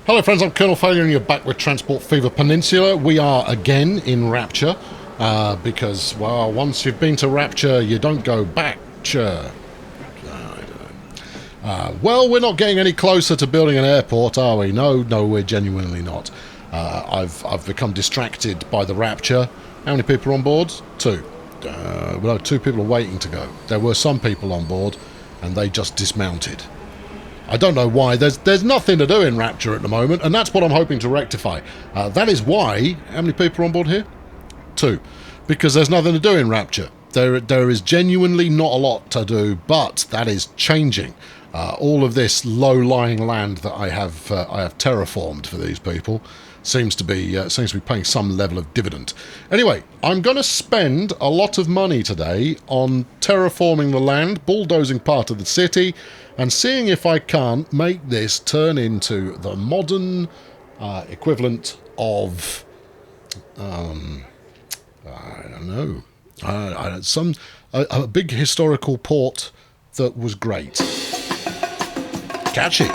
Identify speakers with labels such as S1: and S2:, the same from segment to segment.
S1: Hello friends, I'm Colonel Failure and you're back with Transport Fever Peninsula. We are again in Rapture, because, well, once you've been to Rapture, you don't go back. Well, we're not getting any closer to building an airport, are we? No, we're genuinely not. I've become distracted by the Rapture. How many people are on board? Two. Well, two people are waiting to go. There were some people on board, and they just dismounted. I don't know why. There's nothing to do in Rapture at the moment, and that's what I'm hoping to rectify. That is why... How many people are on board here? Two. Because there's nothing to do in Rapture. There is genuinely not a lot to do, but that is changing. All of this low-lying land that I have terraformed for these people seems to be paying some level of dividend. Anyway, I'm going to spend a lot of money today on terraforming the land, bulldozing part of the city, and seeing if I can't make this turn into the modern equivalent of, I don't know, a big historical port that was great. Catchy.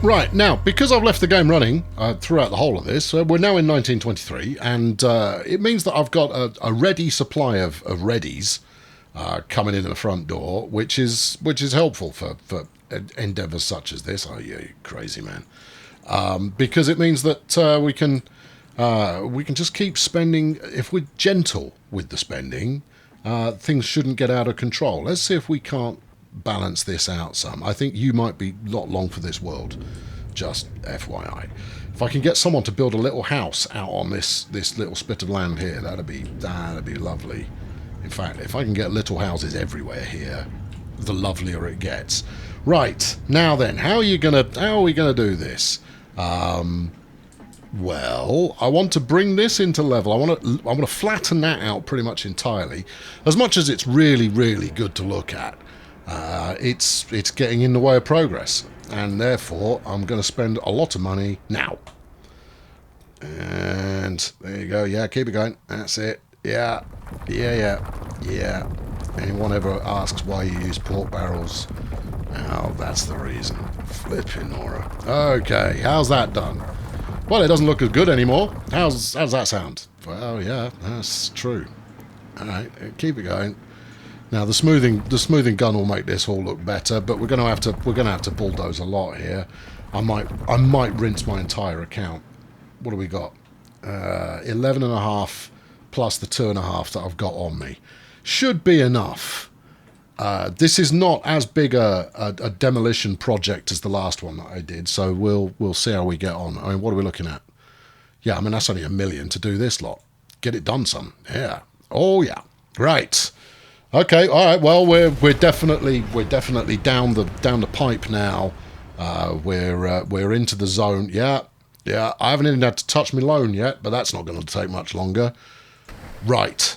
S1: Right, now, because I've left the game running throughout the whole of this, we're now in 1923, and it means that I've got a ready supply of readies coming in at the front door, which is helpful for endeavours such as this. Oh, you crazy man. Because it means that we can just keep spending. If we're gentle with the spending, things shouldn't get out of control. Let's see if we can't balance this out some. I think you might be not long for this world, just FYI. If I can get someone to build a little house out on this little spit of land here, that'd be lovely. In fact, if I can get little houses everywhere here, the lovelier it gets. Right, now then, how are we gonna do this? Well, I want to bring this into level. I want to flatten that out pretty much entirely. As much as it's really, really good to look at, it's getting in the way of progress, and therefore I'm going to spend a lot of money now. And there you go. Yeah, keep it going. That's it. Yeah. Anyone ever asks why you use pork barrels? Oh, that's the reason. Flipping Nora. Okay, how's that done? Well, it doesn't look as good anymore. How's that sound? Well, yeah, that's true. All right, keep it going. Now the smoothing gun will make this all look better, but we're going to have to bulldoze a lot here. I might rinse my entire account. What do we got? 11.5 plus the 2.5 that I've got on me should be enough. This is not as big a demolition project as the last one that I did, so we'll see how we get on. I mean, what are we looking at? Yeah, I mean that's only $1 million to do this lot. Get it done, son. Yeah. Oh yeah. Right. Okay, all right. Well, we're definitely down the pipe now. We're into the zone. Yeah. I haven't even had to touch my loan yet, but that's not going to take much longer. Right.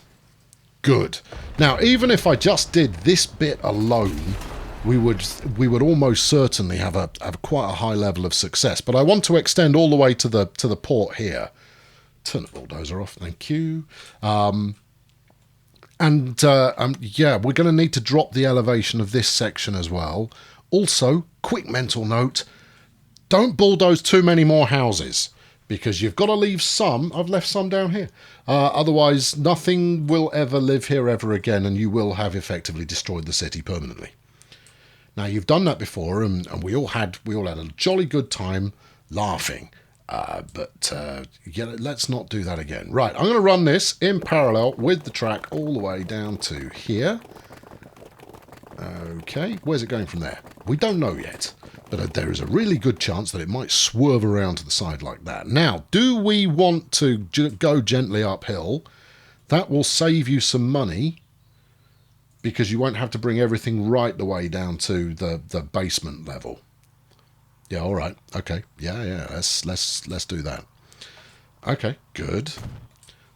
S1: Good. Now, even if I just did this bit alone, we would almost certainly have quite a high level of success. But I want to extend all the way to the port here. Turn the bulldozer off. Thank you. Yeah, we're going to need to drop the elevation of this section as well. Also, quick mental note, don't bulldoze too many more houses, because you've got to leave some. I've left some down here. Otherwise, nothing will ever live here ever again, and you will have effectively destroyed the city permanently. Now, you've done that before, and we all had a jolly good time laughing. But let's not do that again. Right, I'm going to run this in parallel with the track all the way down to here. Okay, where's it going from there? We don't know yet, but there is a really good chance that it might swerve around to the side like that. Now, do we want to go gently uphill? That will save you some money, because you won't have to bring everything right the way down to the basement level. Yeah, all right. Okay. Yeah. Let's do that. Okay, good.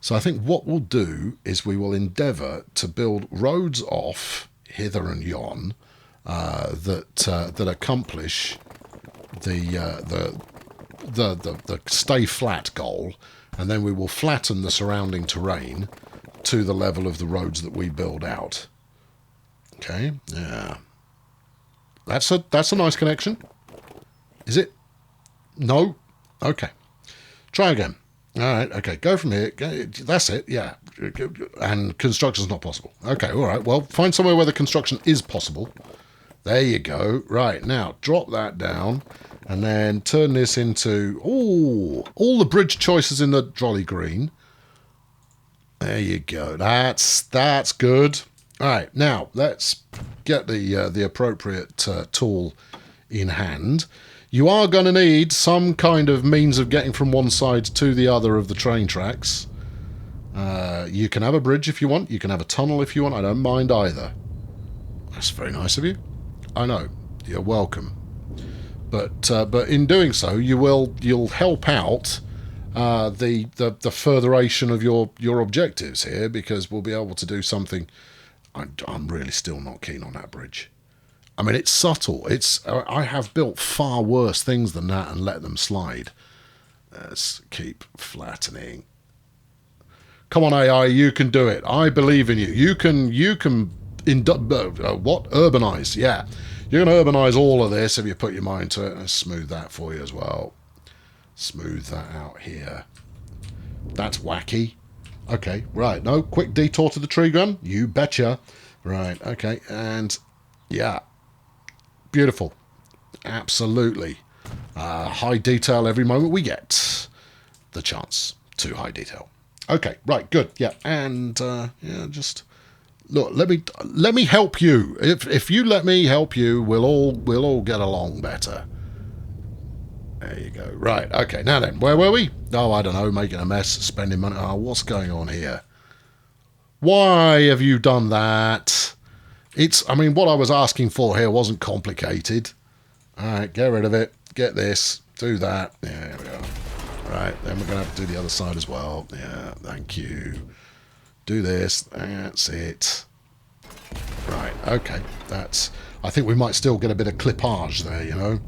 S1: So I think what we'll do is we will endeavour to build roads off hither and yon that accomplish the stay flat goal, and then we will flatten the surrounding terrain to the level of the roads that we build out. Okay. Yeah. That's a nice connection. Is it? No? Okay. Try again. All right, okay, go from here. That's it, yeah. And construction's not possible. Okay, all right, well, find somewhere where the construction is possible. There you go. Right, now, drop that down, and then turn this into... Ooh, all the bridge choices in the trolley green. There you go. That's good. All right, now, let's get the appropriate tool in hand. You are going to need some kind of means of getting from one side to the other of the train tracks. You can have a bridge if you want. You can have a tunnel if you want. I don't mind either. That's very nice of you. I know. You're welcome. But in doing so, you'll help out the furtheration of your objectives here, because we'll be able to do something. I'm really still not keen on that bridge. I mean, it's subtle. I have built far worse things than that and let them slide. Let's keep flattening. Come on, AI, you can do it. I believe in you. You can urbanize? Yeah. You can urbanize all of this if you put your mind to it. And smooth that for you as well. Smooth that out here. That's wacky. Okay, right. No, quick detour to the tree gun. You betcha. Right, okay. And, yeah. Beautiful. Absolutely. High detail every moment we get the chance to high detail. Okay, right, good. Yeah, and yeah, just look. Let me help you. If you let me help you, we'll all get along better. There you go. Right. Okay. Now then, where were we? Oh, I don't know. Making a mess, spending money. Oh, what's going on here? Why have you done that? I mean, what I was asking for here wasn't complicated. All right, get rid of it. Get this. Do that. Yeah, there we go. Right, then we're going to have to do the other side as well. Yeah, thank you. Do this. That's it. Right, okay. I think we might still get a bit of clippage there, you know.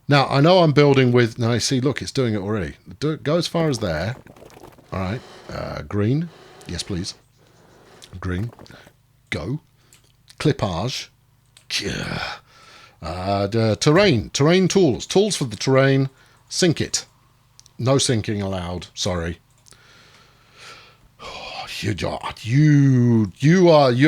S1: Now, I know I'm building with... Now, you see, look, it's doing it already. Go as far as there. All right. Green. Yes, please. Green. Go. Clippage. Terrain. Terrain tools. Tools for the terrain. Sink it. No sinking allowed. Sorry. Oh, you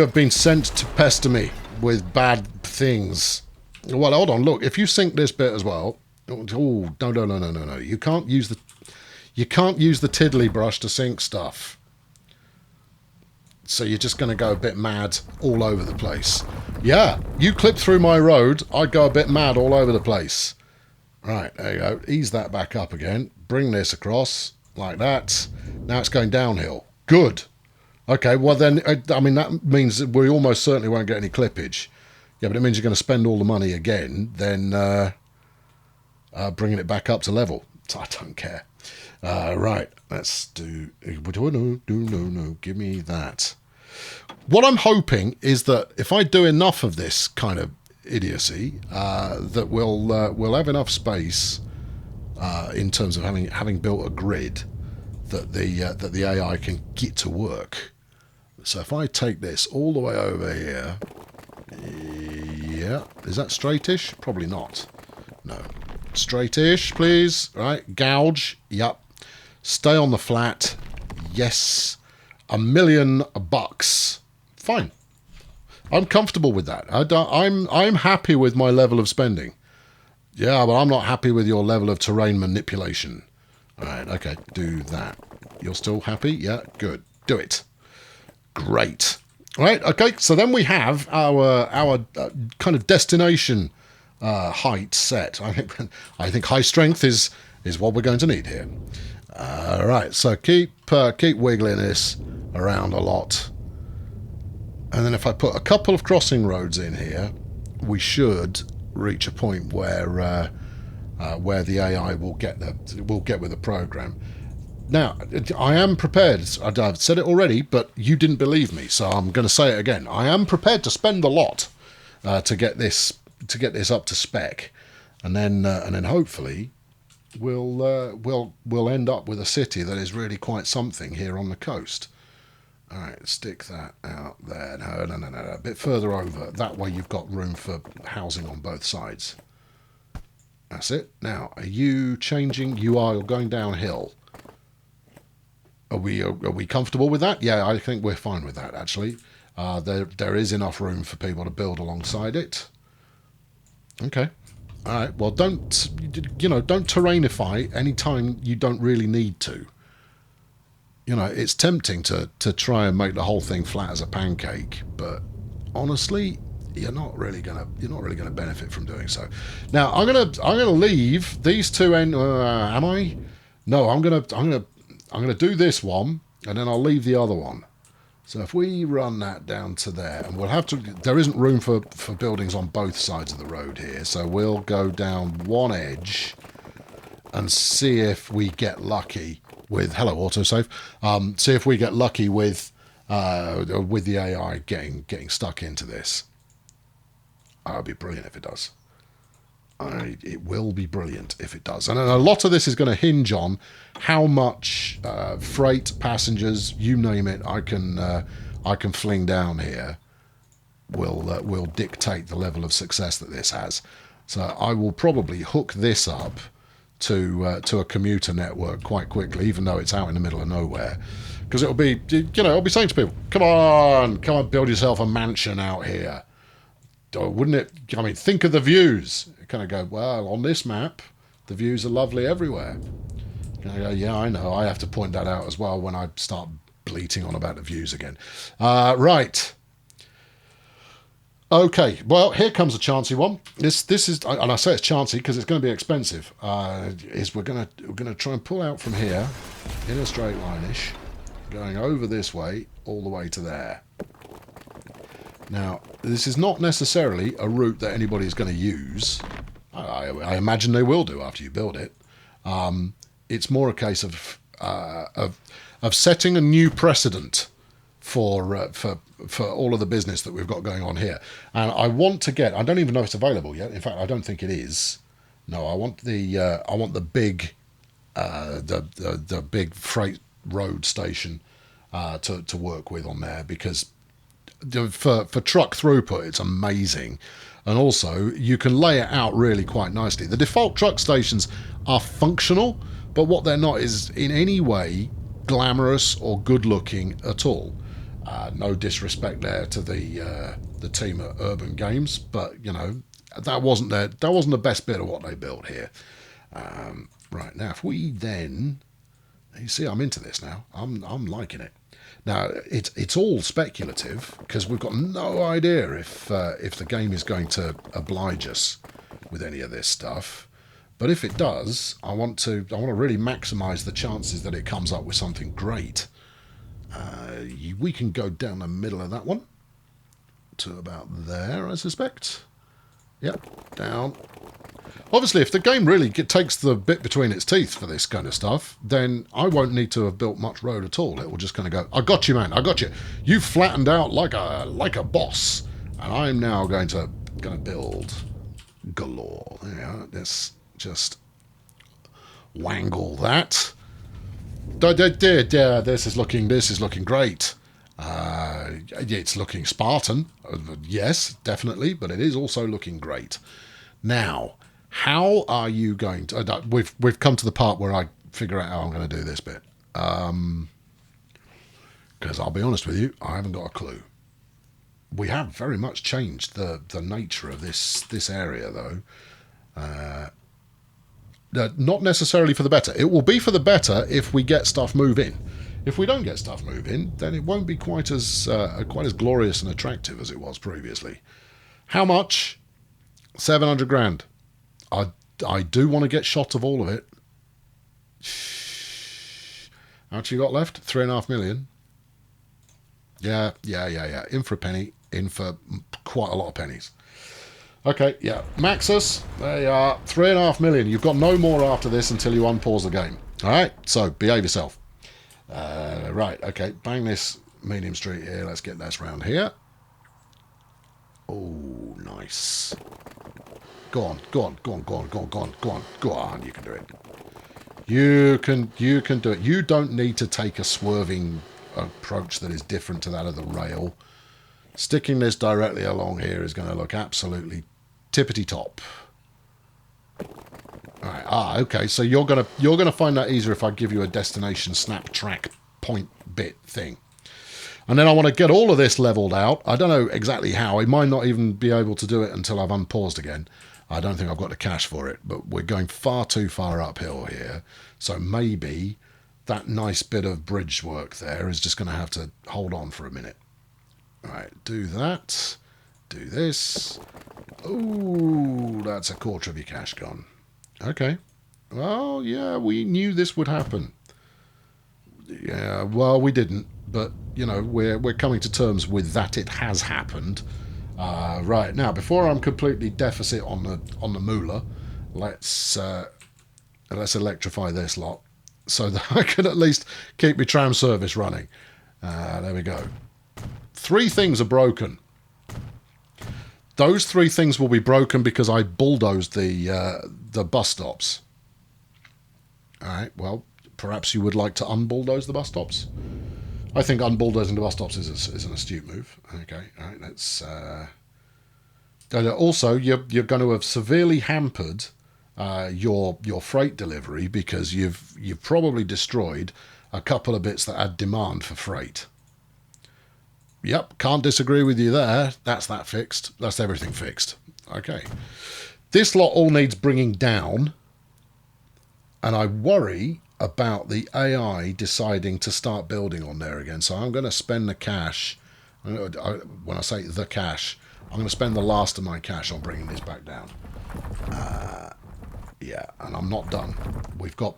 S1: have been sent to pester me with bad things. Well, hold on. Look, if you sink this bit as well. Oh, no. You can't use the tiddly brush to sink stuff. So you're just going to go a bit mad all over the place. Yeah, you clip through my road, I'd go a bit mad all over the place. Right, there you go. Ease that back up again. Bring this across, like that. Now it's going downhill. Good. Okay, well then, I mean, that means that we almost certainly won't get any clippage. Yeah, but it means you're going to spend all the money again, then bringing it back up to level. I don't care. Right, let's do... No, give me that. What I'm hoping is that if I do enough of this kind of idiocy, that we'll have enough space in terms of having built a grid that the AI can get to work. So if I take this all the way over here, yeah, is that straightish? Probably not. No, straightish, please. Right, gouge. Yep. Stay on the flat. Yes. $1,000,000. Fine. I'm comfortable with that. I'm happy with my level of spending. Yeah, but I'm not happy with your level of terrain manipulation. All right, okay, do that. You're still happy? Yeah, good. Do it. Great. All right, okay, so then we have our kind of destination height set. I think high strength is what we're going to need here. All right, so keep wiggling this around a lot. And then if I put a couple of crossing roads in here, we should reach a point where the AI will get with the program. Now, I am prepared. I've said it already, but you didn't believe me, so I'm going to say it again. I am prepared to spend a lot to get this up to spec, and then hopefully we'll end up with a city that is really quite something here on the coast. All right, stick that out there. No, no, no, no, no. A bit further over. That way you've got room for housing on both sides. That's it. Now, are you changing? You are. You're going downhill. Are we comfortable with that? Yeah, I think we're fine with that, actually. There is enough room for people to build alongside it. Okay. All right. Well, don't terrainify anytime you don't really need to. It's tempting to try and make the whole thing flat as a pancake, but honestly, you're not really gonna benefit from doing so. Now, I'm gonna leave these two in. Am I? No, I'm gonna do this one, and then I'll leave the other one. So if we run that down to there, and we'll have to. There isn't room for buildings on both sides of the road here, so we'll go down one edge and see if we get lucky with hello autosave. See if we get lucky with the AI getting stuck into this. It'll be brilliant if it does. It will be brilliant if it does. And a lot of this is going to hinge on how much freight, passengers, you name it, I can fling down here. Will dictate the level of success that this has. So I will probably hook this up to a commuter network quite quickly, even though it's out in the middle of nowhere, because it'll be saying to people, come on, build yourself a mansion out here. Wouldn't it? I mean, think of the views. Kind of go, well, on this map, the views are lovely everywhere. I go, yeah, I know. I have to point that out as well when I start bleating on about the views again. Right. Okay, well, here comes a chancy one. This is, and I say it's chancy because it's going to be expensive. We're going to try and pull out from here in a straight line-ish, going over this way all the way to there. Now, this is not necessarily a route that anybody is going to use. I imagine they will do after you build it. It's more a case of setting a new precedent for all of the business that we've got going on here. And I want to get. I don't even know if it's available yet. In fact, I don't think it is. No, I want the big the big freight road station to work with on there, because for truck throughput, it's amazing. And also, you can lay it out really quite nicely. The default truck stations are functional, but what they're not is in any way glamorous or good-looking at all. No disrespect there to the team at Urban Games, but that wasn't the best bit of what they built here. Right now, if we then, you see, I'm into this now. I'm liking it. Now, it's all speculative because we've got no idea if the game is going to oblige us with any of this stuff. But if it does, I want to really maximise the chances that it comes up with something great. We can go down the middle of that one to about there, I suspect. Yep, down. Obviously, if the game really takes the bit between its teeth for this kind of stuff, then I won't need to have built much road at all. It will just kind of go, I got you, man, I got you. You flattened out like a boss, and I'm now going to build galore. There you are. Let's just wangle that. This is looking great. It's looking Spartan, yes, definitely, but it is also looking great. Now, how are you going to? We've come to the part where I figure out how I'm going to do this bit. Because I'll be honest with you, I haven't got a clue. We have very much changed the nature of this area, though. Not necessarily for the better. It will be for the better if we get stuff move in. If we don't get stuff move in, then it won't be quite as glorious and attractive as it was previously. How much? 700 grand. I do want to get shot of all of it. How much you got left? 3.5 million. Yeah. In for a penny. In for quite a lot of pennies. Okay, yeah. Maxus, there you are. 3.5 million. You've got no more after this until you unpause the game. All right, so behave yourself. Right, okay. Bang this medium street here. Let's get this round here. Oh, nice. Go on. You can do it. You can do it. You don't need to take a swerving approach that is different to that of the rail. Sticking this directly along here is going to look absolutely tippity-top. Alright, okay, so you're gonna find that easier if I give you a destination snap track point bit thing. And then I want to get all of this leveled out. I don't know exactly how. I might not even be able to do it until I've unpaused again. I don't think I've got the cash for it, but we're going far too far uphill here. So maybe that nice bit of bridge work there is just going to have to hold on for a minute. Alright, do that. Do this. Ooh, that's a quarter of your cash gone. Okay. Well, yeah, we knew this would happen. Yeah, well, we didn't, but, you know, we're coming to terms with that it has happened. Right, now, before I'm completely deficit on the moolah, let's electrify this lot so that I can at least keep my tram service running. There we go. 3 things are broken. Those 3 things will be broken because I bulldozed the bus stops. All right, well, perhaps you would like to unbulldoze the bus stops. I think unbulldozing the bus stops is an astute move. Okay, all right, let's... also, you're going to have severely hampered your freight delivery because you've probably destroyed a couple of bits that had demand for freight. Yep, can't disagree with you there. That's that fixed. That's everything fixed. Okay. This lot all needs bringing down. And I worry about the AI deciding to start building on there again. So I'm going to spend the cash. When I say the cash, I'm going to spend the last of my cash on bringing this back down. Yeah, and I'm not done. We've got...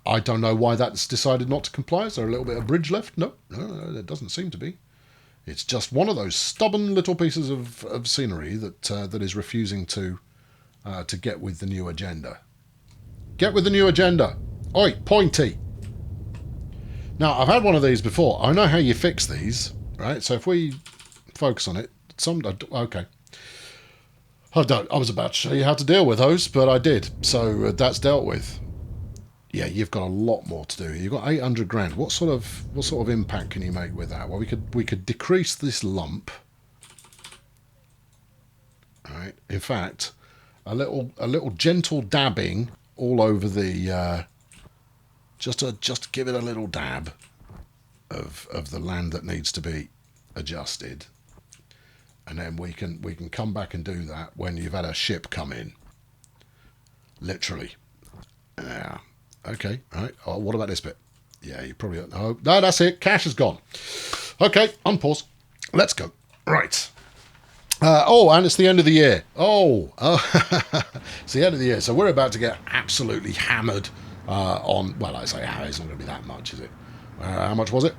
S1: I don't know why that's decided not to comply. Is there a little bit of bridge left? No, there doesn't seem to be. It's just one of those stubborn little pieces of scenery that is refusing to get with the new agenda. Get with the new agenda. Oi, pointy. Now, I've had one of these before. I know how you fix these, right? So if we focus on it, okay. I was about to show you how to deal with those, but I did. So that's dealt with. Yeah, you've got a lot more to do. You've got 800 grand. What sort of impact can you make with that? Well, we could decrease this lump. All right. In fact, a little gentle dabbing all over the just to give it a little dab of the land that needs to be adjusted, and then we can come back and do that when you've had a ship come in. Literally. Yeah. Okay, all right. Oh, what about this bit? Yeah, you probably... No, that's it. Cash is gone. Okay, unpause. Let's go. Right. And it's the end of the year. It's the end of the year. So we're about to get absolutely hammered on... Well, I say it's not going to be that much, is it? How much was it?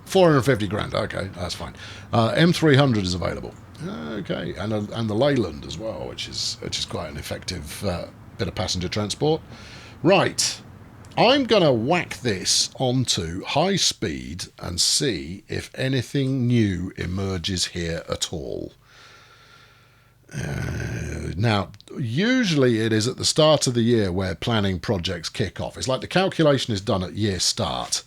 S1: 450 grand. Okay, that's fine. M300 is available. Okay, and the Leyland as well, which is quite an effective bit of passenger transport. Right, I'm going to whack this onto high speed and see if anything new emerges here at all. Now, usually it is at the start of the year where planning projects kick off. It's like the calculation is done at year start,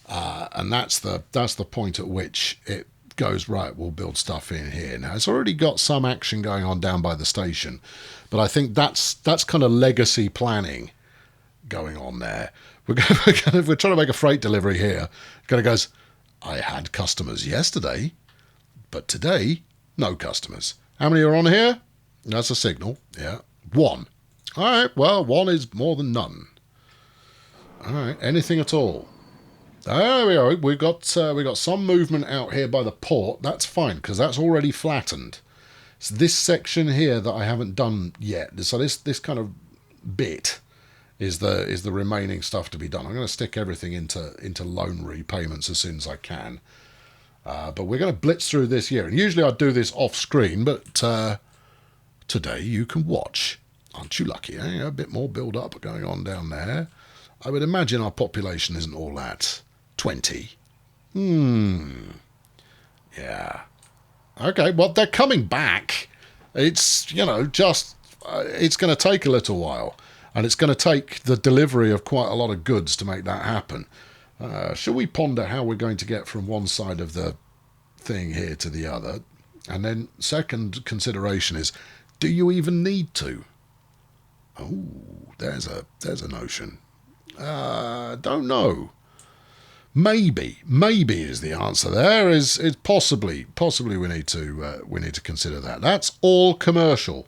S1: and that's the point at which it goes, right, we'll build stuff in here. Now, it's already got some action going on down by the station, but I think that's kind of legacy planning going on there. We're trying to make a freight delivery here. Kind of goes, I had customers yesterday, but today, no customers. How many are on here? That's a signal. Yeah. 1. All right. Well, 1 is more than none. All right. Anything at all? There we go. We got some movement out here by the port. That's fine because that's already flattened. It's this section here that I haven't done yet. So this kind of bit is the remaining stuff to be done. I'm going to stick everything into loan repayments as soon as I can. But we're going to blitz through this year. And usually I do this off screen, but today you can watch. Aren't you lucky? Eh? A bit more build up going on down there. I would imagine our population isn't all that. 20. Yeah. Okay, well, they're coming back. It's, just... it's going to take a little while. And it's going to take the delivery of quite a lot of goods to make that happen. Shall we ponder how we're going to get from one side of the thing here to the other? And then second consideration is, do you even need to? Oh, there's a notion. Don't know. Maybe is the answer. There is possibly we need to consider that. That's all commercial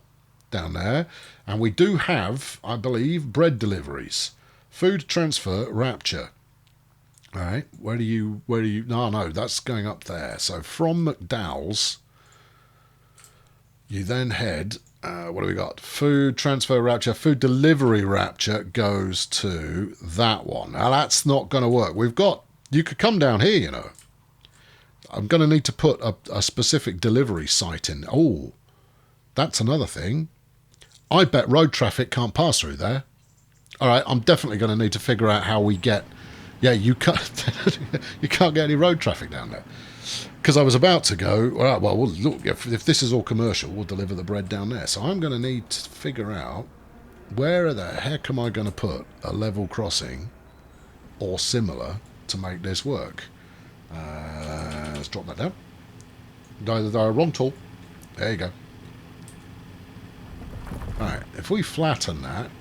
S1: down there, and we do have, I believe, bread deliveries, food transfer, Rapture. All right, where do you? No, that's going up there. So from McDowell's, you then head. What do we got? Food transfer Rapture, food delivery Rapture goes to that one. Now that's not going to work. You could come down here, you know. I'm going to need to put a specific delivery site in. Oh, that's another thing. I bet road traffic can't pass through there. All right, I'm definitely going to need to figure out how we get... Yeah, you can't get any road traffic down there. Because I was about to go, all right, well, look, if this is all commercial, we'll deliver the bread down there. So I'm going to need to figure out where the heck am I going to put a level crossing or similar to make this work. Let's drop that down. Wrong tool. There you go. Alright, if we flatten that.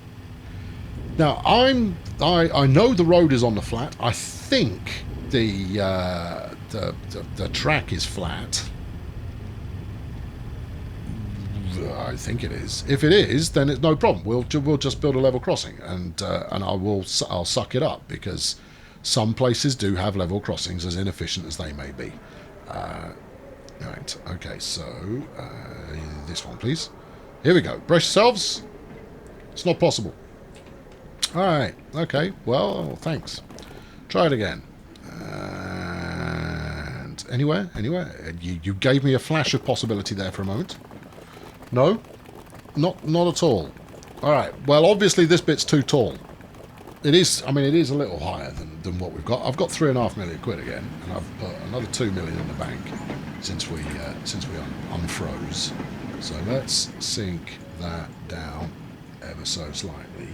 S1: Now, I know the road is on the flat. I think the track is flat. I think it is. If it is, then it's no problem. We'll just build a level crossing, and I'll suck it up, because some places do have level crossings, as inefficient as they may be. Right. Okay. So this one, please. Here we go. Brace yourselves. It's not possible. All right. Okay. Well, thanks. Try it again. And anywhere. You gave me a flash of possibility there for a moment. No, not at all. All right. Well, obviously this bit's too tall. It is. I mean, it is a little higher than what we've got. I've got £3.5 million again, and I've put another 2 million in the bank since we unfroze. So let's sink that down ever so slightly.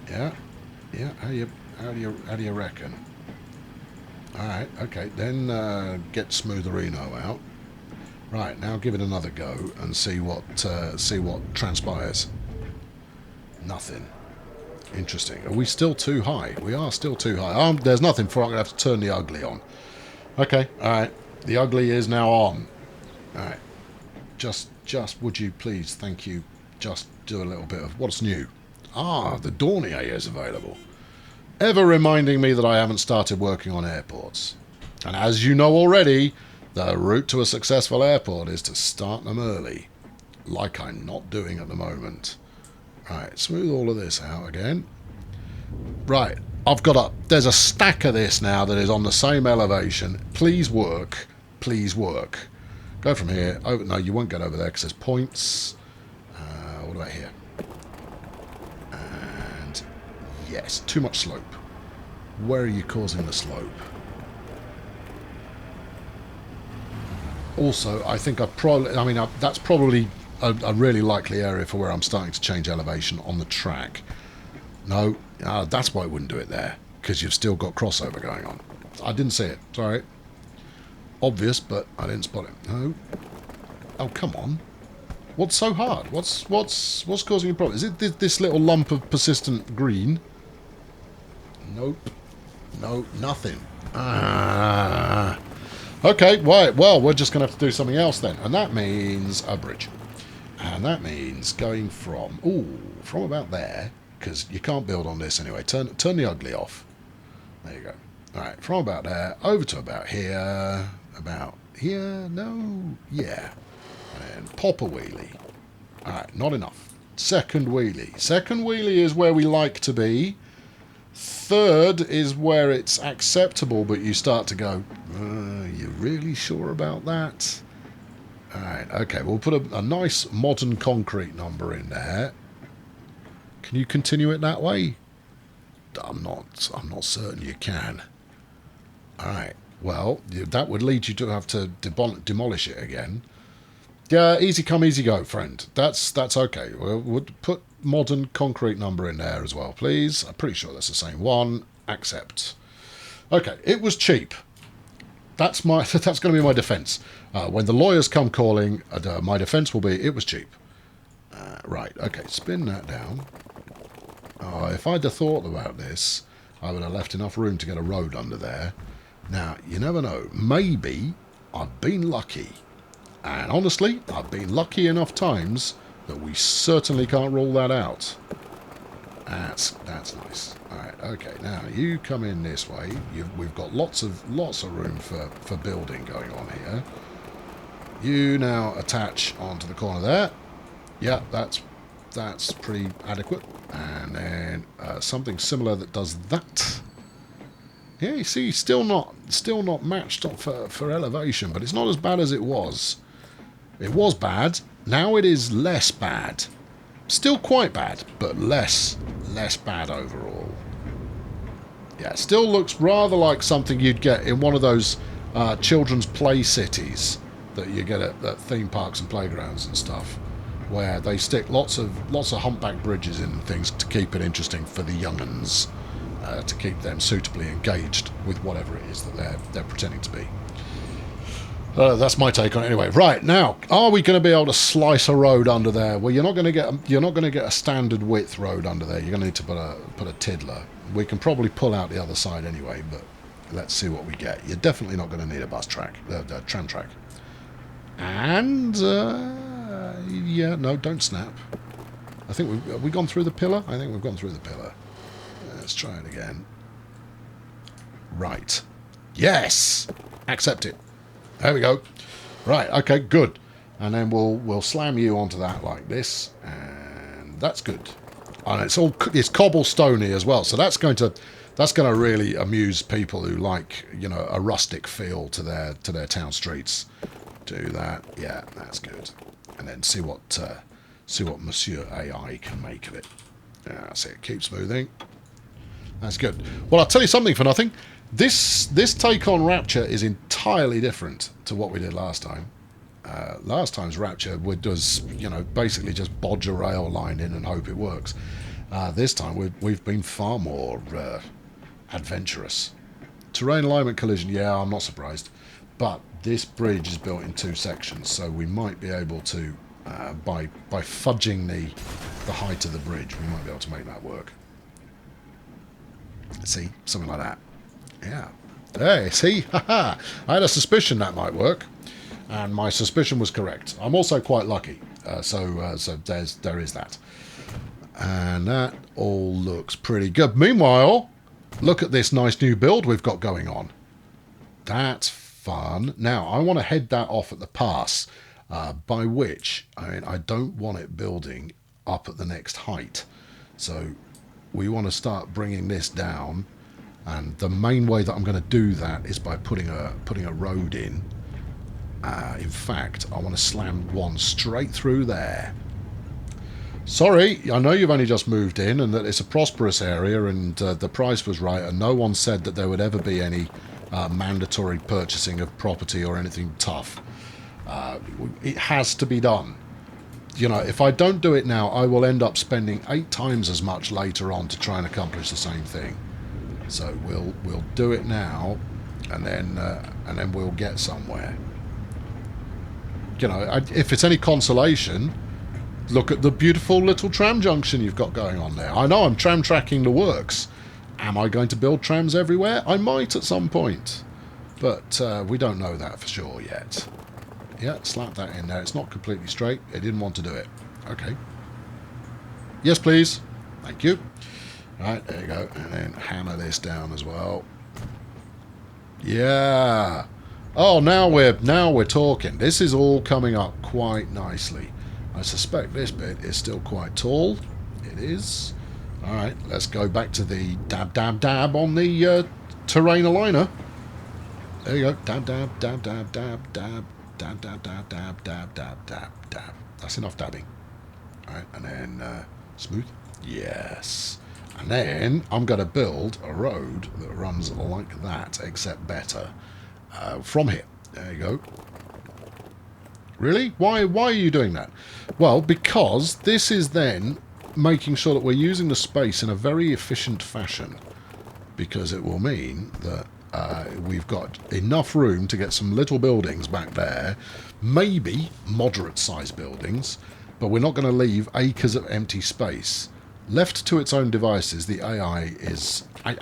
S1: Yeah. How do you reckon? All right. Okay. Then get Smootherino out. Right. Now give it another go and see what transpires. Nothing. Interesting. Are we still too high? We are still too high. There's nothing for it. I'm going to have to turn the ugly on. Okay. All right. The ugly is now on. All right. Just would you please, thank you, just do a little bit of what's new. The Dornier is available. Ever reminding me that I haven't started working on airports. And as you know already, the route to a successful airport is to start them early. Like I'm not doing at the moment. Right, smooth all of this out again. Right, there's a stack of this now that is on the same elevation. Please work. Please work. Go from here. Oh, no, you won't get over there because there's points. What about here? And yes, too much slope. Where are you causing the slope? Also, I think that's probably a really likely area for where I'm starting to change elevation on the track. No, that's why I wouldn't do it there, because you've still got crossover going on. I didn't see it. Sorry. Obvious, but I didn't spot it. No. Oh, come on. What's so hard? What's causing a problem? Is it this little lump of persistent green? Nope. No, nothing. Okay, right. Well, we're just going to have to do something else then. And that means a bridge. And that means going from about there, because you can't build on this anyway. Turn the ugly off. There you go. All right, from about there over to about here. About here? No. Yeah. And pop a wheelie. All right, not enough. Second wheelie. Second wheelie is where we like to be. Third is where it's acceptable, but you start to go, you really sure about that? Alright, okay, we'll put a nice modern concrete number in there. Can you continue it that way? I'm not certain you can. Alright, well, that would lead you to have to demolish it again. Yeah, easy come, easy go, friend. That's okay. We'll put modern concrete number in there as well, please. I'm pretty sure that's the same one. Accept. Okay, it was cheap. That's going to be my defence. When the lawyers come calling, my defence will be, it was cheap. Right, okay, spin that down. Oh, if I'd have thought about this, I would have left enough room to get a road under there. Now, you never know. Maybe I've been lucky. And honestly, I've been lucky enough times that we certainly can't rule that out. That's nice. Alright, okay, now you come in this way. We've got lots of room for building going on here. You now attach onto the corner there. Yeah, that's pretty adequate. And then something similar that does that. Yeah, you see, still not matched up for elevation, but it's not as bad as it was. It was bad. Now it is less bad. Still quite bad, but less bad overall. Yeah, it still looks rather like something you'd get in one of those children's play cities that you get at theme parks and playgrounds and stuff, where they stick lots of humpback bridges in and things to keep it interesting for the young'uns, to keep them suitably engaged with whatever it is that they're pretending to be. That's my take on it anyway. Right, now, are we going to be able to slice a road under there? Well, you're not going to get a standard width road under there. You're going to need to put a tiddler. We can probably pull out the other side anyway, but let's see what we get. You're definitely not going to need a bus track, tram track. And yeah, no, don't snap. I think have we gone through the pillar? I think we've gone through the pillar. Let's try it again. Right. Yes! Accept it. There we go. Right, okay, good. And then we'll slam you onto that like this, and that's good. And it's cobblestoney as well, so that's going to really amuse people who like, you know, a rustic feel to their town streets. Do that. Yeah, that's good. And then see what Monsieur AI can make of it. Yeah, that's it. Keep smoothing. That's good. Well, I'll tell you something for nothing. This take on Rapture is entirely different to what we did last time. Last time's Rapture was, you know, basically just bodge a rail line in and hope it works. This time we've been far more adventurous. Terrain alignment collision, yeah, I'm not surprised. But this bridge is built in 2 sections, so we might be able to, by fudging the height of the bridge, we might be able to make that work. See, something like that. Yeah. Hey, see? Haha! I had a suspicion that might work, and my suspicion was correct. I'm also quite lucky, so there is that. And that all looks pretty good. Meanwhile, look at this nice new build we've got going on. That's fun. Now, I want to head that off at the pass, by which, I mean, I don't want it building up at the next height. So we want to start bringing this down. And the main way that I'm going to do that is by putting a road in. In fact, I want to slam one straight through there. Sorry, I know you've only just moved in and that it's a prosperous area and the price was right and no one said that there would ever be any mandatory purchasing of property or anything tough. It has to be done. You know, if I don't do it now, I will end up spending 8 times as much later on to try and accomplish the same thing. So we'll do it now, and then we'll get somewhere. You know, if it's any consolation, look at the beautiful little tram junction you've got going on there. I know I'm tram tracking the works. Am I going to build trams everywhere? I might at some point, but we don't know that for sure yet. Yeah, slap that in there. It's not completely straight. It didn't want to do it. Okay. Yes, please. Thank you. Right, there you go. And then hammer this down as well. Yeah. Oh, now we're talking. This is all coming up quite nicely. I suspect this bit is still quite tall. It is. All right, let's go back to the dab on the terrain aligner. There you go. Dab. That's enough dabbing. All right, and then smooth. Yes. And then I'm going to build a road that runs like that, except better, from here. There you go. Really? Why are you doing that? Well, because this is then making sure that we're using the space in a very efficient fashion. because it will mean that we've got enough room to get some little buildings back there, maybe moderate-sized buildings, but we're not going to leave acres of empty space. Left to its own devices, the AI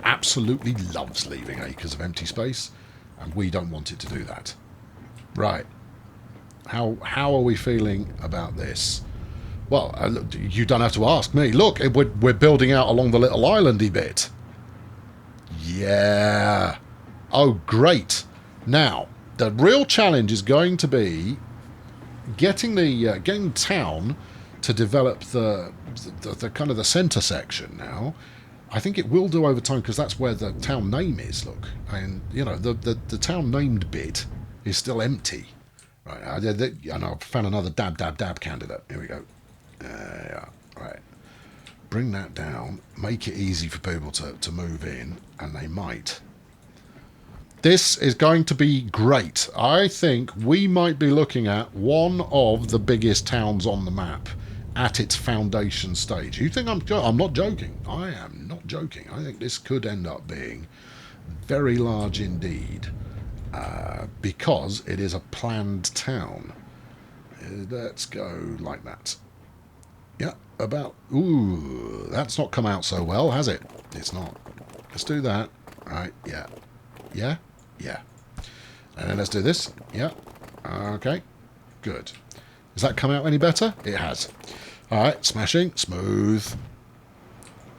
S1: absolutely loves leaving acres of empty space, and we don't want it to do that. Right. How are we feeling about this? Well, you don't have to ask me. Look, we're building out along the little islandy bit. Yeah. Oh, great. Now, the real challenge is going to be getting town to develop the kind of the centre section now. I think it will do over time because that's where the town name is, look. And, you know, the town named bit is still empty. Right, I know, I found another dab candidate. Here we go. Yeah, right. Bring that down. Make it easy for people to move in, and they might. This is going to be great. I think we might be looking at one of the biggest towns on the map at its foundation stage. You think I'm not joking? I am not joking. I think this could end up being very large indeed, because it is a planned town. Let's go like that. Yeah, about... Ooh, that's not come out so well, has it? It's not. Let's do that. Right, yeah. Yeah? Yeah. And then let's do this. Yeah. Okay. Good. Has that come out any better? It has. Alright, smashing. Smooth.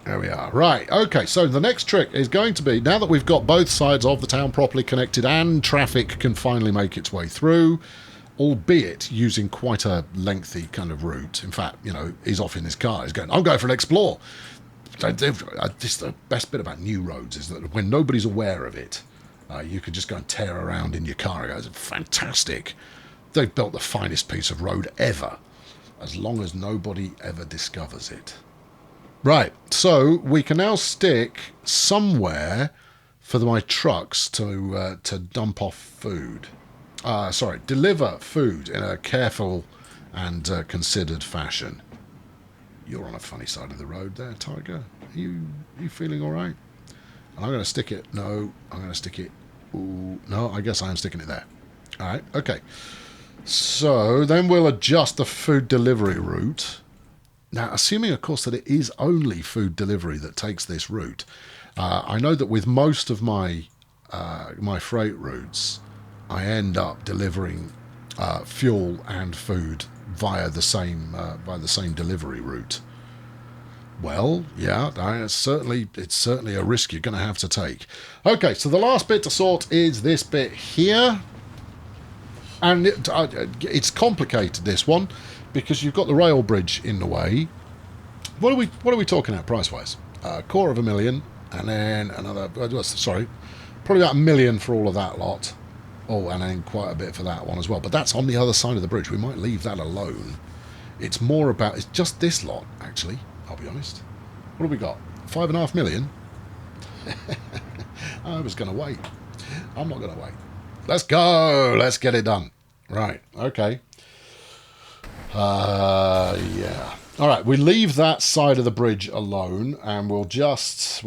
S1: There we are. Right, okay, so the next trick is going to be, now that we've got both sides of the town properly connected and traffic can finally make its way through, albeit using quite a lengthy kind of route. In fact, you know, he's off in his car. He's going, I'm going for an explore. This, the best bit about new roads is that when nobody's aware of it, you could just go and tear around in your car. It's fantastic. They've built the finest piece of road ever, as long as nobody ever discovers it. Right, so we can now stick somewhere for my trucks to dump off food. Deliver food in a careful and considered fashion. You're on a funny side of the road there, Tiger. Are you feeling all right? And I'm going to stick it. No, I'm going to stick it. Ooh, no, I guess I am sticking it there. All right, okay. So then we'll adjust the food delivery route. Now, assuming, of course, that it is only food delivery that takes this route, I know that with most of my my freight routes, I end up delivering fuel and food via the same delivery route. Well, yeah, it's certainly a risk you're going to have to take. Okay, so the last bit to sort is this bit here. And it's complicated, this one, because you've got the rail bridge in the way. What are we talking about price-wise? $250,000, and then another... Sorry, probably about $1 million for all of that lot. Oh, and then quite a bit for that one as well. But that's on the other side of the bridge. We might leave that alone. It's more about... It's just this lot, actually. I'll be honest. What have we got? $5.5 million? I was going to wait. I'm not going to wait. Let's go. Let's get it done. Right. Okay. Yeah. All right. We leave that side of the bridge alone, and we'll just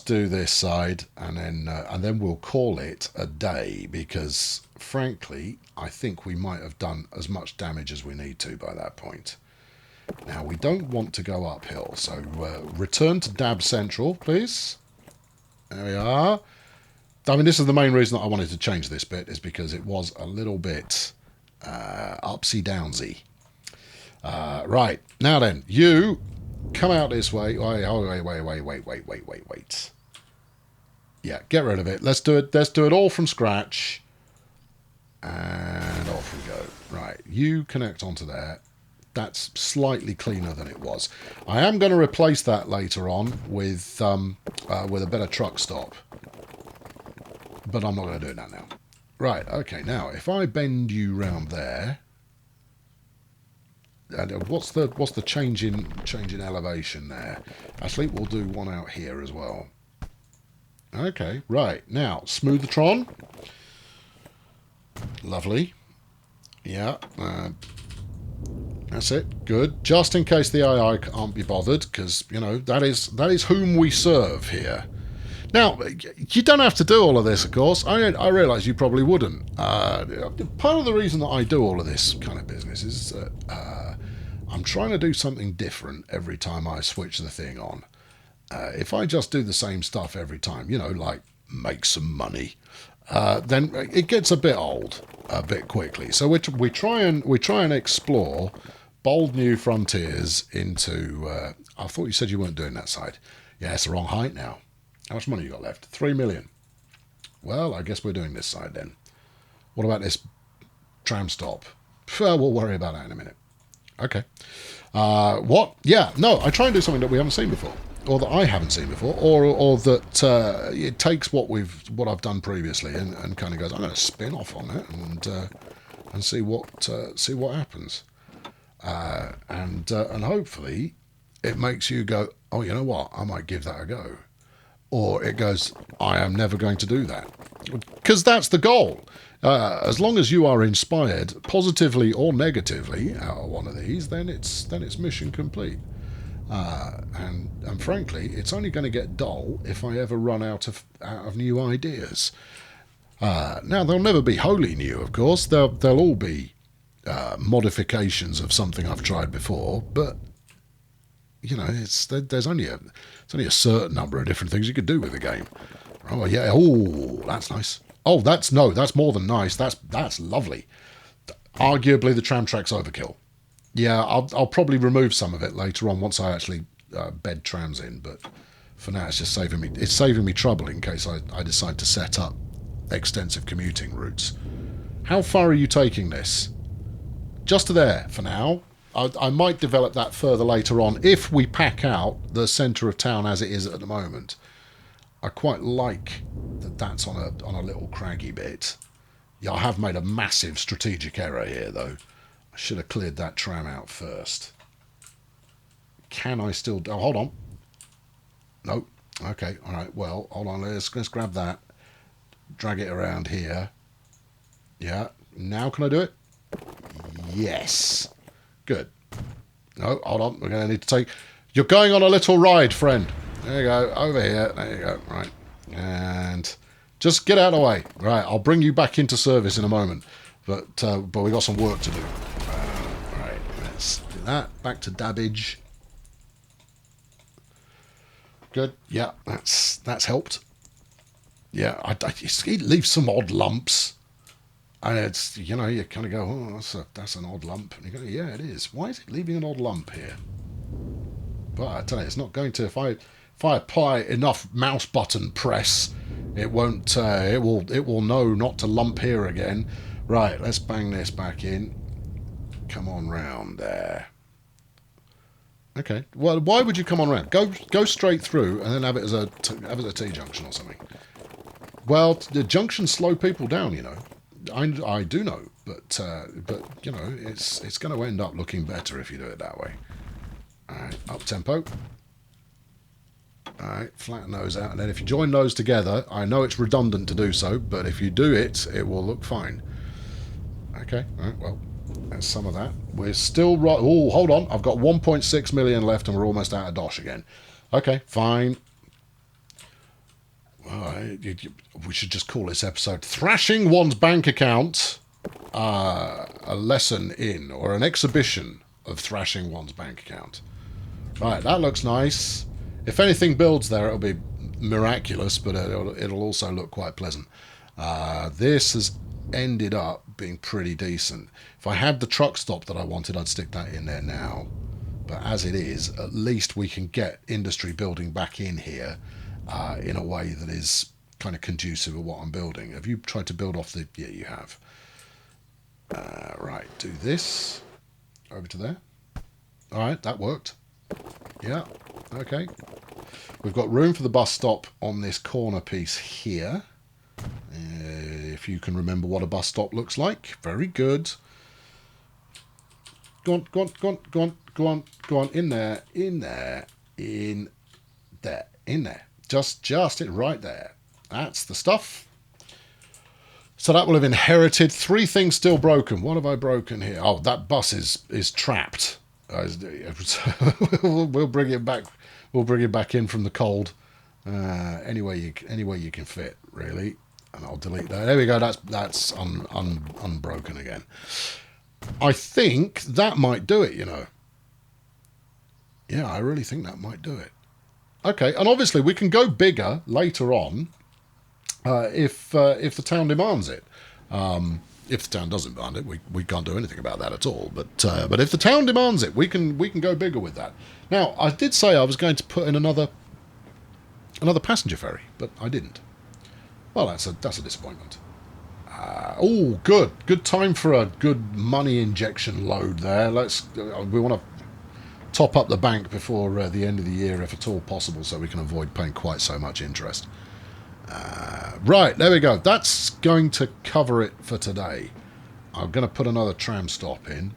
S1: do this side, and then we'll call it a day, because frankly, I think we might have done as much damage as we need to by that point. Now, we don't want to go uphill, so return to Dab Central, please. There we are. I mean, this is the main reason that I wanted to change this bit, is because it was a little bit upsy-downsy. Right, now then, you come out this way. Wait. Yeah, get rid of it. Let's do it all from scratch. And off we go. Right, you connect onto there. That's slightly cleaner than it was. I am going to replace that later on with a better truck stop. But I'm not going to do that now. Right, okay, now, if I bend you round there... what's the change in elevation there? Actually, we'll do one out here as well. Okay, right. Now, Smoothertron. Lovely. Yeah, that's it. Good. Just in case the AI can't be bothered, because, you know, that is whom we serve here. Now, you don't have to do all of this, of course. I realise you probably wouldn't. Part of the reason that I do all of this kind of business is that I'm trying to do something different every time I switch the thing on. If I just do the same stuff every time, like make some money, then it gets a bit old a bit quickly. So we try and explore bold new frontiers into... I thought you said you weren't doing that side. Yeah, it's the wrong height now. How much money you got left? 3 million. Well, I guess we're doing this side then. What about this tram stop? Well, we'll worry about that in a minute. Okay. What? Yeah, no, I try and do something that we haven't seen before, or that I haven't seen before, or that it takes what I've done previously and kind of goes, I'm going to spin off on it and see what happens, and hopefully it makes you go, oh, you know what, I might give that a go. Or it goes, I am never going to do that. Because that's the goal. As long as you are inspired, positively or negatively, out of one of these, then it's mission complete. And frankly, it's only going to get dull if I ever run out of new ideas. Now, they'll never be wholly new, of course. They'll all be modifications of something I've tried before, but there's only a certain number of different things you could do with the game. Oh yeah, oh that's nice. Oh that's more than nice. That's lovely. Arguably the tram track's overkill. Yeah, I'll probably remove some of it later on once I actually bed trams in. But for now, it's just saving me trouble in case I decide to set up extensive commuting routes. How far are you taking this? Just to there for now. I might develop that further later on if we pack out the centre of town as it is at the moment. I quite like that that's on a little craggy bit. Yeah, I have made a massive strategic error here, though. I should have cleared that tram out first. Can I still... Oh, hold on. Nope. Okay, all right. Well, hold on. Let's grab that. Drag it around here. Yeah. Now can I do it? Yes. Good. No, hold on. We're going to need to take... You're going on a little ride, friend. There you go. Over here. There you go. Right. And just get out of the way. Right. I'll bring you back into service in a moment. But we got some work to do. Right. Let's do that. Back to dabbage. Good. Yeah. That's helped. Yeah. It leaves some odd lumps. And it's, you kind of go, oh, that's an odd lump. And you go, yeah, it is. Why is it leaving an odd lump here? But I tell you, it's not going to. If I apply enough mouse button press, it won't. It will know not to lump here again. Right, let's bang this back in. Come on round there. Okay. Well, why would you come on round? Go straight through and then have it as a T-junction or something. Well, the junctions slow people down, I do know, but it's going to end up looking better if you do it that way. All right, up tempo. All right, flatten those out, and then if you join those together, I know it's redundant to do so, but if you do it, it will look fine. Okay, all right, well, that's some of that. We're still right. Oh, hold on, I've got 1.6 million left, and we're almost out of dosh again. Okay, fine. We should just call this episode Thrashing One's Bank Account, a lesson in, or an exhibition of thrashing one's bank account. Right, that looks nice. If anything builds there, it'll be miraculous, but it'll also look quite pleasant. This has ended up being pretty decent. If I had the truck stop that I wanted, I'd stick that in there now. But as it is, at least we can get industry building back in here in a way that is kind of conducive of what I'm building. Have you tried to build off the... Yeah, you have. Right, do this. Over to there. All right, that worked. Yeah, okay. We've got room for the bus stop on this corner piece here. If you can remember what a bus stop looks like. Very good. Go on, go on, go on, go on, go on, go on. In there, in there, in there, in there. Just it right there. That's the stuff. So that will have inherited 3 things still broken. What have I broken here? Oh, that bus is trapped. We'll bring it back. We'll bring it back in from the cold. Anywhere you can fit, really. And I'll delete that. There we go. That's unbroken again. I think that might do it, you know. Yeah, I really think that might do it. Okay, and obviously we can go bigger later on if the town demands it. If the town doesn't demand it, we can't do anything about that at all. But if the town demands it, we can go bigger with that. Now, I did say I was going to put in another passenger ferry, but I didn't. Well, that's a disappointment. Oh, good time for a good money injection load there. We want to top up the bank before the end of the year, if at all possible, so we can avoid paying quite so much interest. Right, there we go. That's going to cover it for today. I'm going to put another tram stop in.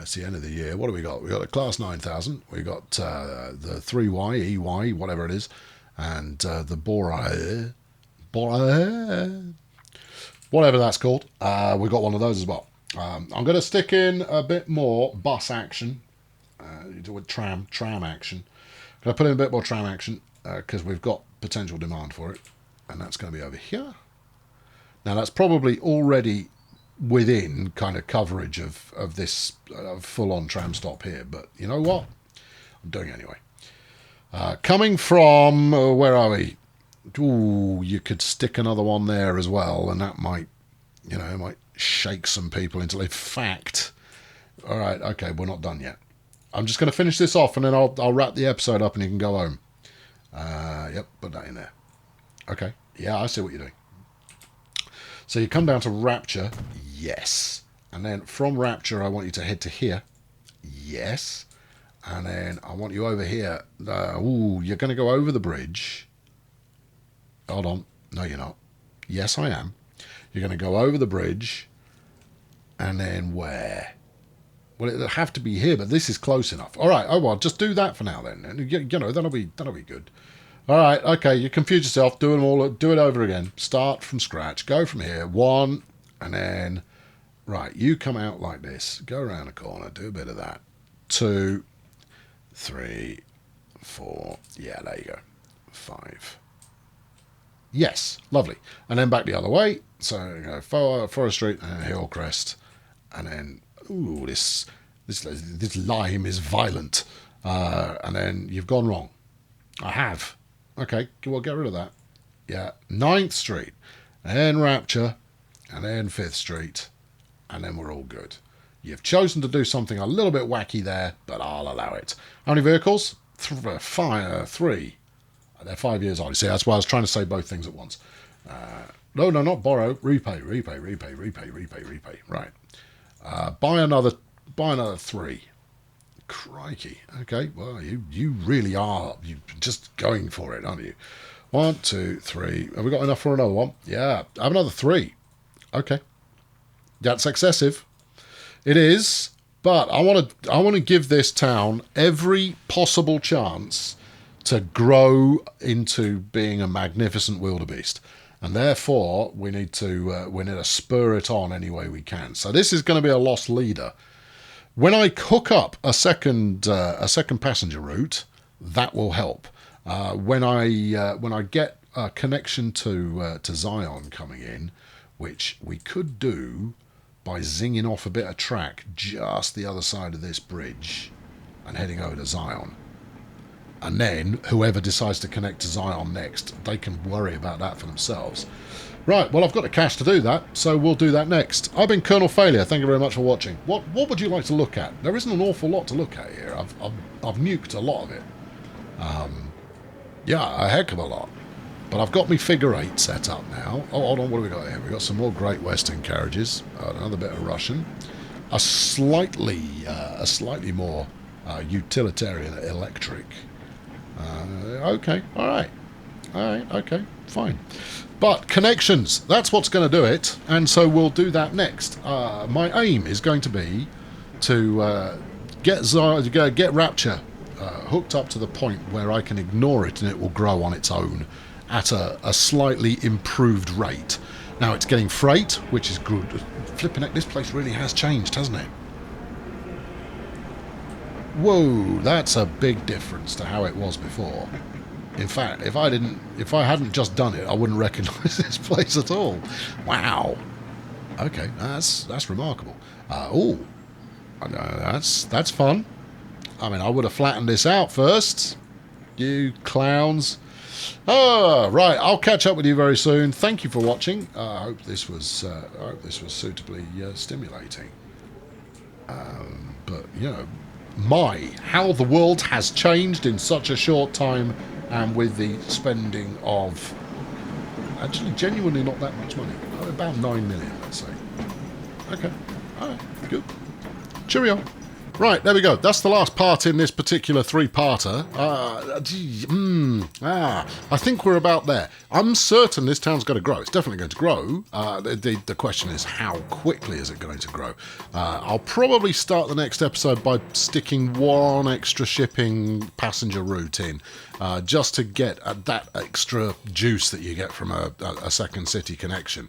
S1: It's the end of the year. What do we got? We got a Class 9000. We got the 3Y, EY, whatever it is, and the Bora, whatever that's called. We got one of those as well. I'm going to stick in a bit more bus action. With tram action. Going to put in a bit more tram action because we've got potential demand for it, and that's going to be over here. Now that's probably already within kind of coverage of this full-on tram stop here, but you know what? I'm doing it anyway. Coming from where are we? Ooh, you could stick another one there as well, and that might, you know, it might shake some people into. In fact, all right, okay, we're not done yet. I'm just going to finish this off, and then I'll wrap the episode up, and you can go home. Yep, put that in there. Okay, yeah, I see what you're doing. So you come down to Rapture, yes. And then from Rapture, I want you to head to here, yes. And then I want you over here. Ooh, you're going to go over the bridge. Hold on. No, you're not. Yes, I am. You're going to go over the bridge, and then where? Well, it'll have to be here, but this is close enough. All right. Oh well, just do that for now then. You know, that'll be good. All right. Okay. You confused yourself. Do it over again. Start from scratch. Go from here. 1, and then right. You come out like this. Go around the corner. Do a bit of that. 2, 3, 4. Yeah, there you go. 5. Yes, lovely. And then back the other way. So you go Forest Street and Hillcrest, and then. Ooh, this lime is violent. And then you've gone wrong. I have. Okay, well, get rid of that. Yeah, 9th Street, and then Rapture, and then 5th Street, and then we're all good. You've chosen to do something a little bit wacky there, but I'll allow it. How many vehicles? 3. They're 5 years old. You see, that's why I was trying to say both things at once. No, not borrow. Repay. Right. Buy another 3. Crikey. Okay, well, you really are just going for it, aren't you? 1, 2, 3. Have we got enough for another one? Yeah, have another 3. Okay. That's excessive. It is, but I want to give this town every possible chance to grow into being a magnificent wildebeest. And therefore, we need to spur it on any way we can. So this is going to be a lost leader. When I hook up a second passenger route, that will help. When I get a connection to Zion coming in, which we could do by zinging off a bit of track just the other side of this bridge and heading over to Zion. And then whoever decides to connect to Zion next, they can worry about that for themselves. Right, well, I've got the cash to do that, so we'll do that next. I've been Colonel Failure. Thank you very much for watching. What would you like to look at? There isn't an awful lot to look at here. I've nuked a lot of it. Yeah, a heck of a lot. But I've got my figure 8 set up now. Oh, hold on, what have we got here? We've got some more Great Western carriages. Another bit of Russian. A slightly more utilitarian electric. Okay, all right, okay, fine. But connections, that's what's going to do it, and so we'll do that next. My aim is going to be to get Rapture hooked up to the point where I can ignore it and it will grow on its own at a slightly improved rate. Now it's getting freight, which is good. Flipping it, this place really has changed, hasn't it? Whoa, that's a big difference to how it was before. In fact, if I hadn't just done it, I wouldn't recognise this place at all. Wow. Okay, that's remarkable. Oh, that's fun. I mean, I would have flattened this out first. You clowns. Oh, right. I'll catch up with you very soon. Thank you for watching. I hope this was suitably stimulating. But you know, how the world has changed in such a short time, and with the spending of actually genuinely not that much money, about 9 million, let's say. Okay. All right. Good. Cheerio. Right, there we go. That's the last part in this particular three-parter. I think we're about there. I'm certain this town's going to grow. It's definitely going to grow. The question is, how quickly is it going to grow? I'll probably start the next episode by sticking one extra shipping passenger route in, just to get that extra juice that you get from a second city connection.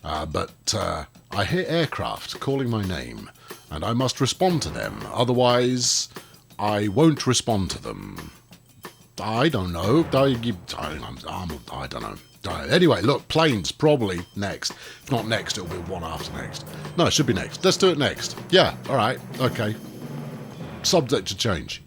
S1: But I hear aircraft calling my name, and I must respond to them. Otherwise, I won't respond to them. I don't know. I don't know. Anyway, look, planes probably next. If not next, it'll be one after next. No, it should be next. Let's do it next. Yeah, all right. Okay. Subject to change.